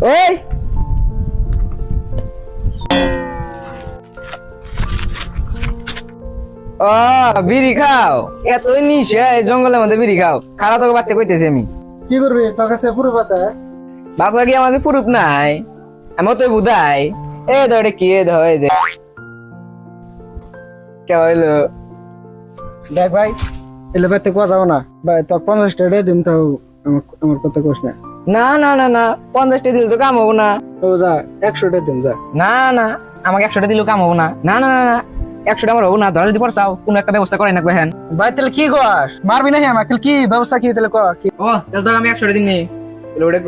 ওই ও বিড়ি খাও এতই নিশা এই জঙ্গলের মধ্যে বিড়ি খাও খারা তোকে বাড়তে কইতেছি আমি কি করবি তোর কাছে পুরো আছে? বাসা গিয়ে আমাদের পুরুপ নাই আমি তো বুধাই এ ধরে কি এ ধরে যে কে হইলো দেখ ভাই এলে বাইতে কোয়া যাও না ভাই তোর 50 টাকা দিন তাও আমার কথা কোস না। না না না না 50টা দিলে তো কাম হবো না তো যা 100 টাকা দিন যা। না না আমাকে 100টা দিলেও কাম হবো না না না না না 100টা আমার হবো না ধরা যদি পড়ছাও কোনো একটা ব্যবস্থা করাই না হেন ভাই তাহলে কি কস মারবি না আমাকে কি ব্যবস্থা কি তাহলে কর কি? ও তাহলে তো আমি 100টা দিন নি তাহলে ওটা